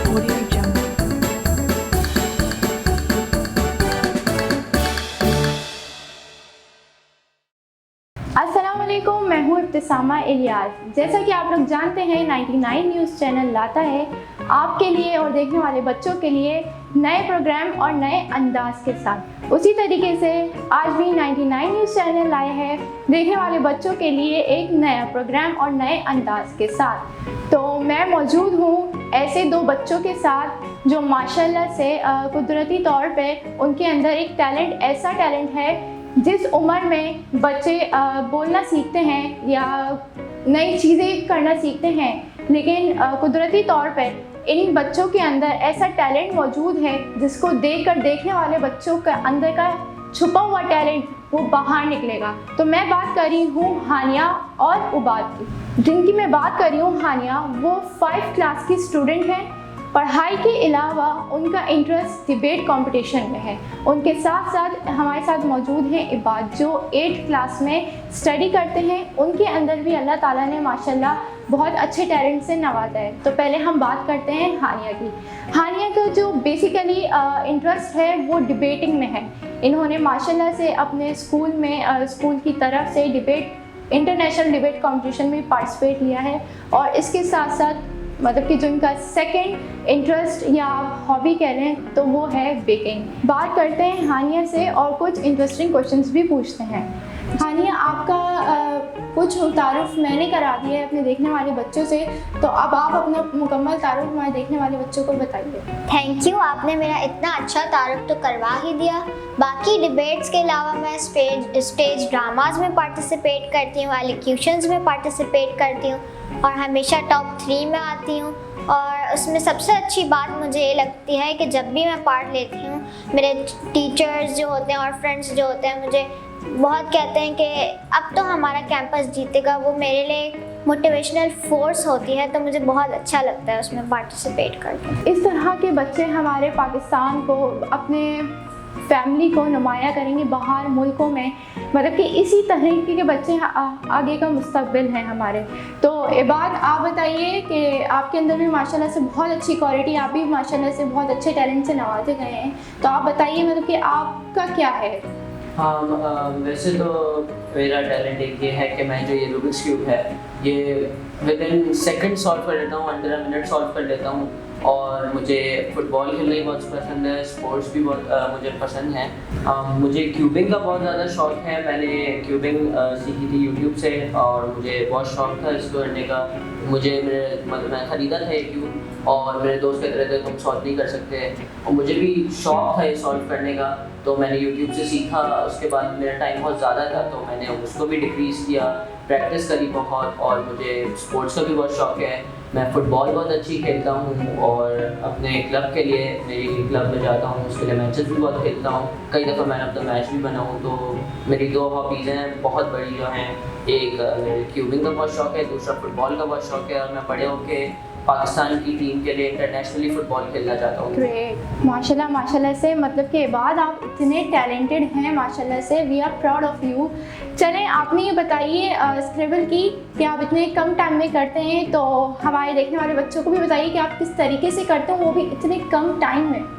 Audio Jungle. अस्सलामुअलैकुम, मैं हूँ इब्तिसामा इलियास। जैसा कि आप लोग जानते हैं 99 न्यूज़ चैनल लाता है आपके लिए और देखने वाले बच्चों के लिए नए प्रोग्राम और नए अंदाज के साथ। उसी तरीके से आज भी 99 न्यूज़ चैनल लाया है देखने वाले बच्चों के लिए एक नया प्रोग्राम और नए अंदाज के साथ। तो मैं मौजूद हूँ ऐसे दो बच्चों के साथ जो माशाल्लाह से कुदरती तौर पे उनके अंदर एक टैलेंट, ऐसा टैलेंट है जिस उम्र में बच्चे बोलना सीखते हैं या नई चीज़ें करना सीखते हैं, लेकिन कुदरती तौर पर इन बच्चों के अंदर ऐसा टैलेंट मौजूद है जिसको देखकर देखने वाले बच्चों के अंदर का छुपा हुआ टैलेंट वो बाहर निकलेगा। तो मैं बात कर रही हूँ हानिया और उबाद की। जिनकी मैं बात कर रही हूँ हानिया, वो 5th क्लास की स्टूडेंट है। पढ़ाई के अलावा उनका इंटरेस्ट डिबेट कंपटीशन में है। उनके साथ साथ हमारे साथ मौजूद हैं इबाद, जो 8th क्लास में स्टडी करते हैं। उनके अंदर भी अल्लाह ताला ने माशाल्लाह बहुत अच्छे टैलेंट से नवाजा है। तो पहले हम बात करते हैं हानिया की। हानिया का जो बेसिकली इंटरेस्ट है वो डिबेटिंग में है। इन्होंने माशाल्लाह से अपने स्कूल में स्कूल की तरफ से इंटरनेशनल डिबेट कंपटीशन में पार्टिसिपेट लिया है। और इसके साथ साथ मतलब कि जो इनका सेकंड इंटरेस्ट या हॉबी कह लें तो वो है बेकिंग। बात करते हैं हानिया से और कुछ इंटरेस्टिंग क्वेश्चंस भी पूछते हैं। हानिया, आपका कुछ तारुफ मैंने करा दिया है अपने देखने वाले बच्चों से, तो अब आप अपना मुकम्मल तारुफ हमारे देखने वाले बच्चों को बताइए। थैंक यू, आपने मेरा इतना अच्छा तारुफ तो करवा ही दिया। बाकी डिबेट्स के अलावा मैं स्टेज ड्रामाज में पार्टिसिपेट करती हूँ, एलोक्यूशंस में पार्टिसिपेट करती हूँ और हमेशा टॉप 3 में आती हूँ। और उसमें सबसे अच्छी बात मुझे ये लगती है कि जब भी मैं पार्ट लेती हूँ, मेरे टीचर्स जो होते हैं और फ्रेंड्स जो होते हैं मुझे बहुत कहते हैं कि अब तो हमारा कैंपस जीतेगा। वो मेरे लिए मोटिवेशनल फोर्स होती है, तो मुझे बहुत अच्छा लगता है उसमें पार्टिसिपेट करके। इस तरह के बच्चे हमारे पाकिस्तान को, अपने फैमिली को नुमाया करेंगे बाहर मुल्कों में। मतलब कि इसी तरीके के बच्चे आगे का मुस्तकबिल हैं हमारे। तो इबाद, आप बताइए कि आपके अंदर भी माशाल्लाह से बहुत अच्छी क्वालिटी, आप भी माशाल्लाह से बहुत अच्छे टैलेंट से नवाजे गए हैं। तो आप बताइए मतलब कि आपका क्या है? हाँ, वैसे तो मेरा टैलेंट एक ये है कि मैं जो ये रूबिक्स क्यूब है ये विद इन सेकेंड सॉल्व कर लेता हूँ, अंडर अ मिनट सॉल्व कर लेता हूँ। और मुझे फुटबॉल खेलना ही बहुत पसंद है, स्पोर्ट्स भी बहुत मुझे पसंद है। मुझे क्यूबिंग का बहुत ज़्यादा शौक़ है। मैंने क्यूबिंग सीखी थी यूट्यूब से और मुझे बहुत शौक़ था इसको करने का। मैं ख़रीदा था ये क्यूब और मेरे दोस्त कहते रहते तुम सॉल्व नहीं कर सकते, और मुझे भी शौक़ था ये सॉल्व करने का। तो मैंने यूट्यूब से सीखा। उसके बाद मेरा टाइम बहुत ज़्यादा था तो मैंने उसको भी डिक्रीज़ किया, प्रैक्टिस करी बहुत। और मुझे स्पोर्ट्स का भी बहुत शौक़ है। मैं फ़ुटबॉल बहुत अच्छी खेलता हूँ और अपने क्लब के लिए, मेरी क्लब में जाता हूँ, उसके लिए मैचेस भी बहुत खेलता हूँ। कई दफ़ा मैन ऑफ द मैच भी बना हूँ। तो मेरी 2 हॉबीज़ हैं बहुत बड़ी जो हैं, एक मेरे क्यूबिंग का बहुत शौक़ है, दूसरा फ़ुटबॉल का बहुत शौक़ है। और मैं बड़े होकर पाकिस्तान की टीम के लिए इंटरनेशनली फ़ुटबॉल खेलना चाहता हूँ। ग्रेट, माशाल्लाह माशाल्लाह से। मतलब कि बाद आप इतने टैलेंटेड हैं माशाल्लाह से, we are proud of you. चलें, आपने ये बताइए स्क्रिबल की कि आप इतने कम टाइम में करते हैं, तो हमारे देखने वाले बच्चों को भी बताइए कि आप किस तरीके से करते हैं, वो भी इतने कम टाइम में।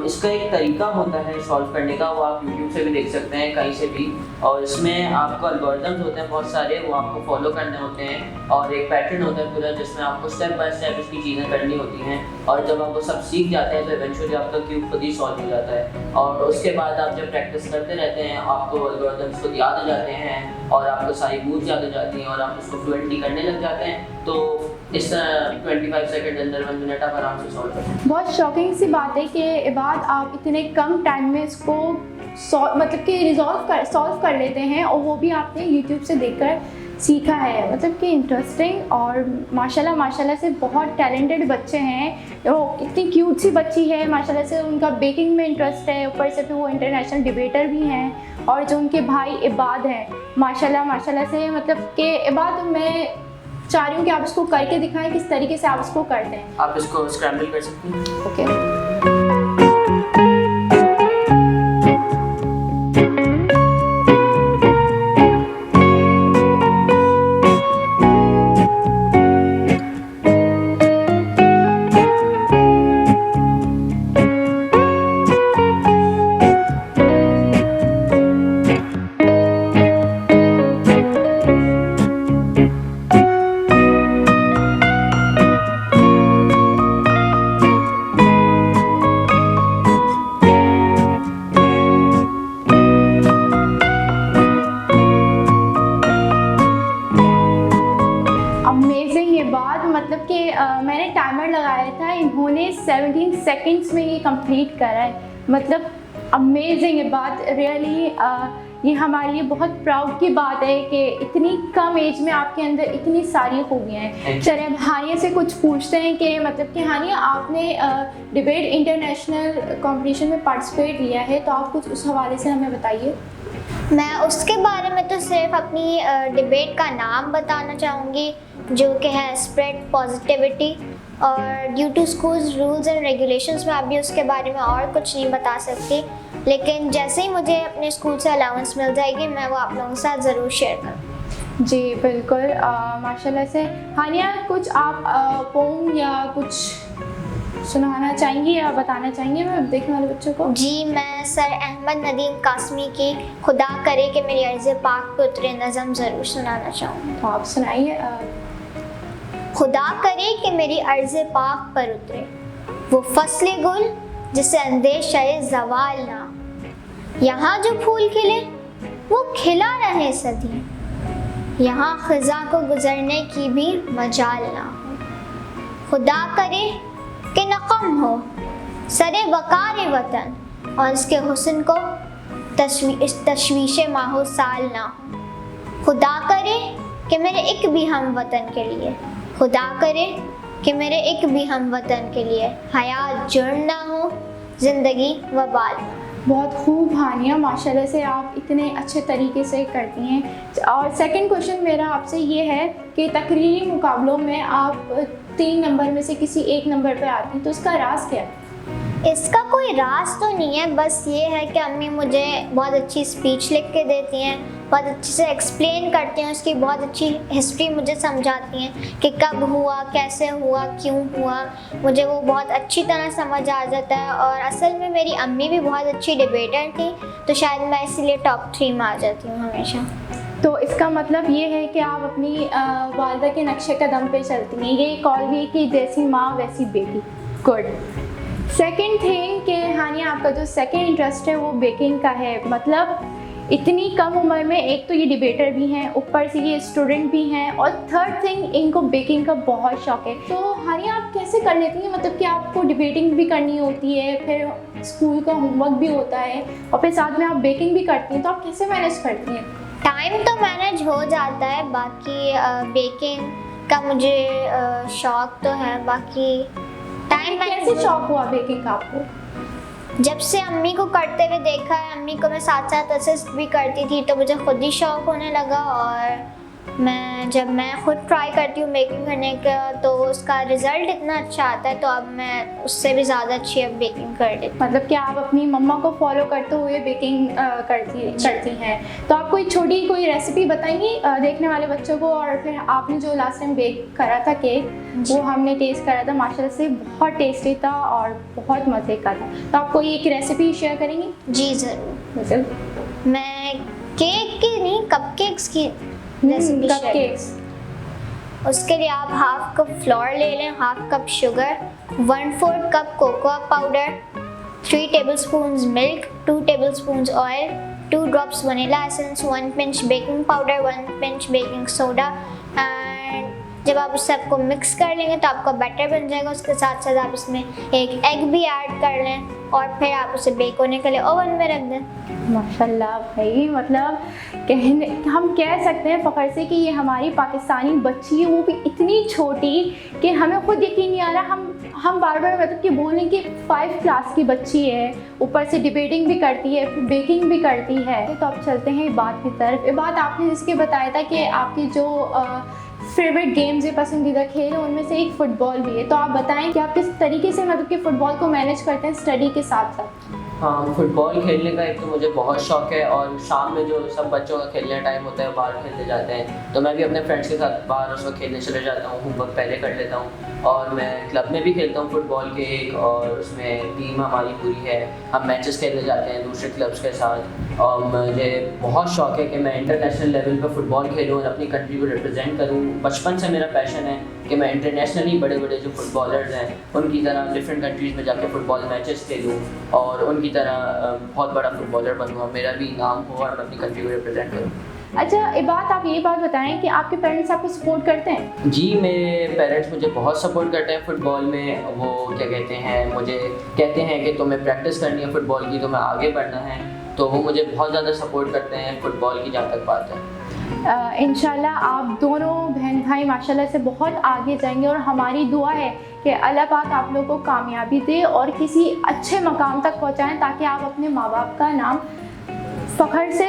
इसका एक तरीका होता है सॉल्व करने का, वो आप यूट्यूब से भी देख सकते हैं, कहीं से भी। और इसमें आपको एल्गोरिथम्स होते हैं बहुत सारे, वो आपको फॉलो करने होते हैं और एक पैटर्न होता है पूरा जिसमें आपको स्टेप बाय स्टेप इसकी चीज़ें करनी होती हैं। और जब आप वो सब सीख जाते हैं तो इवेंचुअली आपका क्यूब खुद ही सॉल्व हो जाता है। और उसके बाद आप जब प्रैक्टिस करते रहते हैं आपको एल्गोरिथम्स खुद याद हो जाते हैं और आपको सारी मूव्स याद हो जाती हैं और आप उसको फ्लुएंटली करने लग जाते हैं। तो इस तरह 25 सेकंड अंदर 1 मिनट आप आराम से सॉल्व कर सकते हैं। बहुत शॉकिंग सी बात है कि इबाद आप इतने कम टाइम में इसको मतलब कि सॉल्व कर लेते हैं, और वो भी आपने यूट्यूब से देखकर सीखा है। मतलब कि इंटरेस्टिंग और माशाल्लाह माशाल्लाह से बहुत टैलेंटेड बच्चे हैं। वो इतनी क्यूट सी बच्ची है माशाल्लाह से, उनका बेकिंग में इंटरेस्ट है, ऊपर से फिर वो इंटरनेशनल डिबेटर भी हैं। और जो उनके भाई इबाद हैं माशाल्लाह माशाल्लाह से, मतलब कि इबाद, मैं चाह रही हूँ कि आप इसको करके दिखाएं किस तरीके से आप इसको करते हैं। आप इसको स्क्रैम्बल कर सकते हैं। ओके। मैंने टाइमर लगाया था, इन्होंने 17 सेकंड्स में ये कंप्लीट करा है। मतलब अमेजिंग है बात, रियली ये हमारे लिए बहुत प्राउड की बात है कि इतनी कम एज में आपके अंदर इतनी सारी खूबियाँ हैं। चलिए अब हानिया से कुछ पूछते हैं कि मतलब कि हानिया आपने डिबेट इंटरनेशनल कंपटीशन में पार्टिसिपेट लिया है, तो आप कुछ उस हवाले से हमें बताइए। मैं उसके बारे में तो सिर्फ अपनी डिबेट का नाम बताना चाहूँगी, जो कि है स्प्रेड पॉजिटिविटी, और due to schools rules and regulations में अभी उसके बारे में और कुछ नहीं बता सकती, लेकिन जैसे ही मुझे अपने स्कूल से अलाउंस मिल जाएगी मैं वो आप लोगों के साथ ज़रूर शेयर करूँ। जी बिल्कुल, माशाल्लाह से। हानिया कुछ आप पोम या कुछ सुनाना चाहेंगी या बताना चाहेंगी मैं देखने वाले बच्चों को? जी, मैं सर अहमद नदीम कासमी की खुदा करे कि मेरी अर्ज़ पाक पे उतरे नज़म ज़रूर सुनाना चाहूँगी। तो आप सुनाइए। खुदा करे कि मेरी अर्ज़ पाक पर उतरे वो फसले गुल जिसे अंदेशाए ज़वाल ना, यहाँ जो फूल खिले वो खिला रहे सदी, यहाँ ख़ज़ा को गुज़रने की भी मजाल ना हो। खुदा करे कि नक़म हो सरे वक़ार वतन और इसके हुस्न को तशवीश माहो साल ना हो। खुदा करे कि मेरे एक भी हम वतन के लिए, खुदा करे कि मेरे एक भी हम वतन के लिए हयात जुर्म ना हो, ज़िंदगी वबाल ना। बहुत खूब हानिया, माशाल्लाह से आप इतने अच्छे तरीके से करती हैं। और सेकंड क्वेश्चन मेरा आपसे ये है कि तकरीरी मुकाबलों में आप 3 नंबर में से किसी एक नंबर पे आती हैं, तो इसका राज क्या है? इसका कोई राज तो नहीं है, बस ये है कि अम्मी मुझे बहुत अच्छी स्पीच लिख के देती हैं, बहुत अच्छे से एक्सप्लेन करती हैं, उसकी बहुत अच्छी हिस्ट्री मुझे समझाती हैं कि कब हुआ, कैसे हुआ, क्यों हुआ, मुझे वो बहुत अच्छी तरह समझ आ जाता है। और असल में मेरी अम्मी भी बहुत अच्छी डिबेटर थी, तो शायद मैं इसीलिए टॉप 3 में आ जाती हूँ हमेशा। तो इसका मतलब ये है कि आप अपनी वालिदा के नक्शे कदम पे चलती हैं, ये कॉल भी कि जैसी माँ वैसी बेटी। गुड। सेकंड थिंग कि हानिया आपका जो सेकंड इंटरेस्ट है वो बेकिंग का है। मतलब इतनी कम उम्र में एक तो ये डिबेटर भी हैं, ऊपर से ये स्टूडेंट भी हैं, और थर्ड थिंग इनको बेकिंग का बहुत शौक है। तो हानिया आप कैसे कर लेती हैं? मतलब कि आपको डिबेटिंग भी करनी होती है, फिर स्कूल का होमवर्क भी होता है, और फिर साथ में आप बेकिंग भी करती हैं, तो आप कैसे मैनेज करती हैं? टाइम तो मैनेज हो जाता है, बाकी बेकिंग का मुझे शौक तो है, बाकी टाइम कैसे शौक हुआ बेकिंग का आपको? जब से अम्मी को करते हुए देखा है, अम्मी को मैं साथ साथ असिस्ट भी करती थी, तो मुझे खुद ही शौक होने लगा। और जब मैं खुद ट्राई करती हूँ बेकिंग करने का, तो उसका रिज़ल्ट इतना अच्छा आता है, तो अब मैं उससे भी ज़्यादा अच्छी अब बेकिंग कर लेती हूँ। मतलब कि आप अपनी मम्मा को फॉलो करते हुए बेकिंग करती हैं। तो आप कोई छोटी कोई रेसिपी बताएंगी देखने वाले बच्चों को? और फिर आपने जो लास्ट टाइम बेक करा था केक, वो हमने टेस्ट करा था, माशाल्लाह से बहुत टेस्टी था और बहुत मज़े का था। तो आप कोई एक रेसिपी शेयर करेंगी? जी ज़रूर। मतलब मैं केक की नहीं, कपकेक्स की रेसिपी शेयर। कपकेक्स। उसके लिए आप हाफ कप फ्लोर ले लें, half cup sugar, 1/4 cup cocoa powder, 3 tablespoons milk, 2 tablespoons oil, 2 drops vanilla essence, 1 pinch baking powder, 1 pinch baking soda. And जब आप उस सबको मिक्स कर लेंगे तो आपका बैटर बन जाएगा। उसके साथ साथ आप इसमें एक एग भी ऐड कर लें, और फिर आप उसे बेक होने के लिए ओवन में रख दें। माशाल्लाह भाई, मतलब हम कह सकते हैं फ़ख्र से कि ये हमारी पाकिस्तानी बच्ची है, वो भी इतनी छोटी कि हमें खुद यकीन नहीं आ रहा। हम बार बार मतलब कि बोल रहे हैं कि 5 क्लास की बच्ची है, ऊपर से डिबेटिंग भी करती है, फिर बेकिंग भी करती है। तो अब चलते हैं इबाद की तरफ। इबाद, आपने जिसके बताया था कि आपकी जो फेवरेट गेम्स है, पसंदीदा खेल है, उनमें से एक फ़ुटबॉल भी है, तो आप बताएं कि आप किस तरीके से मतलब कि फ़ुटबॉल को मैनेज करते हैं स्टडी के साथ साथ? हाँ, फुटबॉल खेलने का एक तो मुझे बहुत शौक है, और शाम में जो सब बच्चों का खेलने टाइम होता है बाहर खेलने जाते हैं, तो मैं भी अपने फ्रेंड्स के साथ बाहर उस वक्त खेलने चले जाता हूँ। होमवर्क पहले कर लेता हूँ, और मैं क्लब में भी खेलता हूँ फुटबॉल के एक, और उसमें टीम हमारी पूरी है, हम मैचेस खेलने जाते हैं दूसरे क्लब्स के साथ। और मुझे बहुत शौक है कि मैं इंटरनेशनल लेवल पर फुटबॉल खेलूँ और अपनी कंट्री को रिप्रेजेंट करूँ। बचपन से मेरा पैशन है कि मैं इंटरनेशनली बड़े बड़े जो फुटबॉलर्स हैं उनकी तरह डिफरेंट कंट्रीज़ में जाके फ़ुटबॉल मैचेस खेलूँ और उनकी तरह बहुत बड़ा फुटबॉलर बनूँ, मेरा भी नाम हो और मैं अपनी कंट्री को रिप्रेजेंट करूँ। अच्छा, एक बात आप ये बात बताएं कि आपके पेरेंट्स आपको सपोर्ट करते हैं? जी, मेरे पेरेंट्स मुझे बहुत सपोर्ट करते हैं फुटबॉल में। वो क्या कहते हैं, मुझे कहते हैं कि तुम्हें प्रैक्टिस करनी है फुटबॉल की, तुम्हें आगे बढ़ना है, तो वो मुझे बहुत ज़्यादा सपोर्ट करते हैं फुटबॉल की जहाँ तक बात है। इंशाल्लाह आप दोनों बहन भाई माशाल्लाह से बहुत आगे जाएंगे और हमारी दुआ है कि अल्लाह पाक आप लोगों को कामयाबी दे और किसी अच्छे मकाम तक पहुंचाएं ताकि आप अपने माँ बाप का नाम फ़ख्र से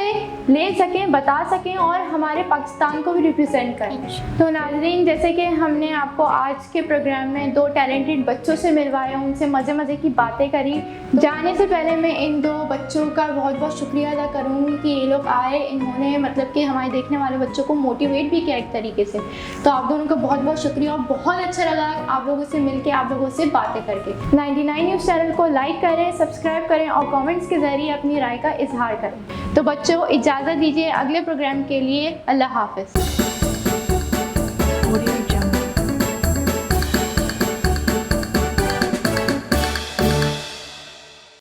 ले सकें, बता सकें और हमारे पाकिस्तान को भी रिप्रेजेंट करें। तो नाज़रीन, जैसे कि हमने आपको आज के प्रोग्राम में 2 टैलेंटेड बच्चों से मिलवाया, उनसे मज़े मज़े की बातें करी। जाने से पहले मैं इन 2 बच्चों का बहुत बहुत शुक्रिया अदा करूँगी कि ये लोग आए, इन्होंने मतलब कि हमारे देखने वाले बच्चों को मोटिवेट भी किया एक तरीके से। तो आप दोनों का बहुत बहुत शुक्रिया और बहुत अच्छा लगा आप लोगों से मिलकर, आप लोगों से बातें करके। 99 न्यूज़ चैनल को लाइक करें, सब्सक्राइब करें और कमेंट्स के ज़रिए अपनी राय का इजहार करें। तो बच्चों, इजाज़त दीजिए अगले प्रोग्राम के लिए। अल्लाह हाफ़िज़।